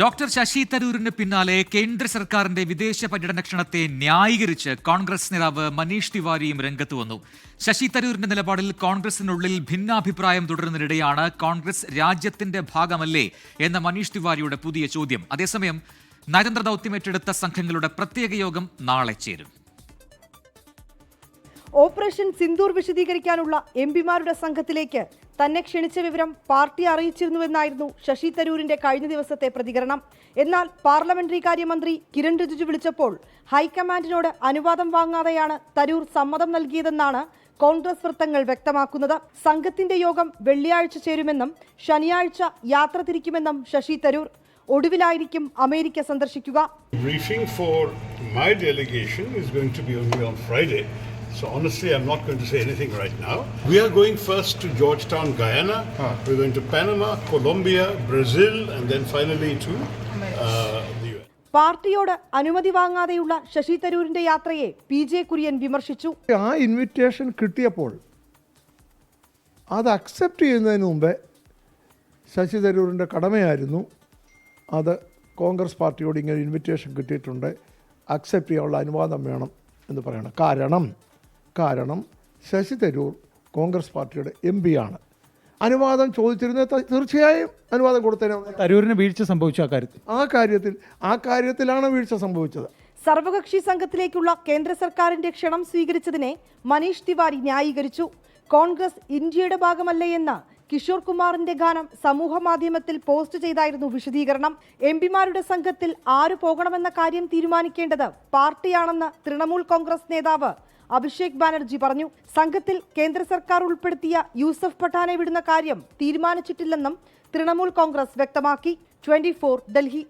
Doctor Sasi തരൂരിന് പിന്നാലെ കേന്ദ്ര സർക്കാരിന്റെ വിദേശ പര്യടന ക്ഷണത്തെ ന്യായീകരിച്ച് കോൺഗ്രസ് നേതാവ് മനീഷ് തിവാരിയും രംഗത്ത് വന്നു. ശശി തരൂരിന്റെ നിലപാടിൽ കോൺഗ്രസിനുള്ളിൽ ഭിന്നാഭിപ്രായം തുടരുന്നതിനിടെയാണ് കോൺഗ്രസ് രാജ്യത്തിന്റെ ഭാഗമല്ലേ എന്ന മനീഷ് തിവാരിയുടെ പുതിയ ചോദ്യം. അതേസമയം നയതന്ത്ര ദൗത്യം ഏറ്റെടുത്ത സംഘങ്ങളുടെ പ്രത്യേക യോഗം നാളെ ചേരും. ഓപ്പറേഷൻ സിന്ദൂർ വിശദീകരിക്കാനുള്ള എംപിമാരുടെ സംഘത്തിലേക്ക് തന്നെ ക്ഷണിച്ച വിവരം പാർട്ടി അറിയിച്ചിരുന്നുവെന്നായിരുന്നു ശശി തരൂരിന്റെ കഴിഞ്ഞ ദിവസത്തെ പ്രതികരണം. എന്നാൽ പാർലമെന്ററി കാര്യമന്ത്രി കിരൺ റിജിജു വിളിച്ചപ്പോൾ ഹൈക്കമാൻഡിനോട് അനുവാദം വാങ്ങാതെയാണ് തരൂർ സമ്മതം നൽകിയതെന്നാണ് കോൺഗ്രസ് വൃത്തങ്ങൾ വ്യക്തമാക്കുന്നത്. സംഘത്തിന്റെ യോഗം വെള്ളിയാഴ്ച ചേരുമെന്നും ശനിയാഴ്ച യാത്ര തിരിക്കുമെന്നും ശശി തരൂർ. ഒടുവിലായിരിക്കും അമേരിക്ക സന്ദർശിക്കുക. Briefing for my delegation is going to be only on Friday. So honestly, I'm not going to say anything right now. We are going first to Georgetown, Guyana. We're going to Panama, Colombia, Brazil, and then finally to the US. പാർട്ടിയോട് അനുമതി വാങ്ങാതെയുള്ള ശശി തരൂരിന്റെ യാത്രയെ PJ Kurian വിമർശിച്ചു. ആ invitation കിട്ടിയപ്പോൾ അത് accept ചെയ്യുന്നതിന് മുമ്പേ ശശി തരൂരിൻ്റെ കടമയായിരുന്നു അത് കോൺഗ്രസ് പാർട്ടിയോട് ഇങ്ങനെ ഇൻവിറ്റേഷൻ കിട്ടിയിട്ടുണ്ട്, അക്സെപ്റ്റ് ചെയ്യാനുള്ള അനുവാദം വേണം എന്ന് പറയണം. കാരണം ശശി തരൂർ കോൺഗ്രസ് പാർട്ടിയുടെ MP ആണ്. അനുവാദം ചോദിച്ചിരുന്നത് തീർച്ചയായും അനുവാദം കൊടുത്തതിന് തരൂരിന് വീഴ്ച സംഭവിച്ചു. ആ കാര്യത്തിലാണ് വീഴ്ച സംഭവിച്ചത്. സർവകക്ഷി സംഘത്തിലേക്കുള്ള കേന്ദ്ര സർക്കാരിന്റെ ക്ഷണം സ്വീകരിച്ചതിനെ മനീഷ് തിവാരി ന്യായീകരിച്ചു. കോൺഗ്രസ് ഇന്ത്യയുടെ ഭാഗമല്ലേ എന്ന കിഷോർ കുമാറിന്റെ ഗാനം സമൂഹ മാധ്യമത്തിൽ പോസ്റ്റ് ചെയ്തായിരുന്നു വിശദീകരണം. എംപിമാരുടെ സംഘത്തിൽ ആര് പോകണമെന്ന കാര്യം തീരുമാനിക്കേണ്ടത് പാർട്ടിയാണെന്ന് തൃണമൂൽ കോൺഗ്രസ് നേതാവ് അഭിഷേക് ബാനർജി പറഞ്ഞു. സംഘത്തിൽ കേന്ദ്ര സർക്കാർ ഉൾപ്പെടുത്തിയ യൂസഫ് പഠാനെ വിടുന്ന കാര്യം തീരുമാനിച്ചിട്ടില്ലെന്നും തൃണമൂൽ കോൺഗ്രസ് വ്യക്തമാക്കി. 24 ഡൽഹി.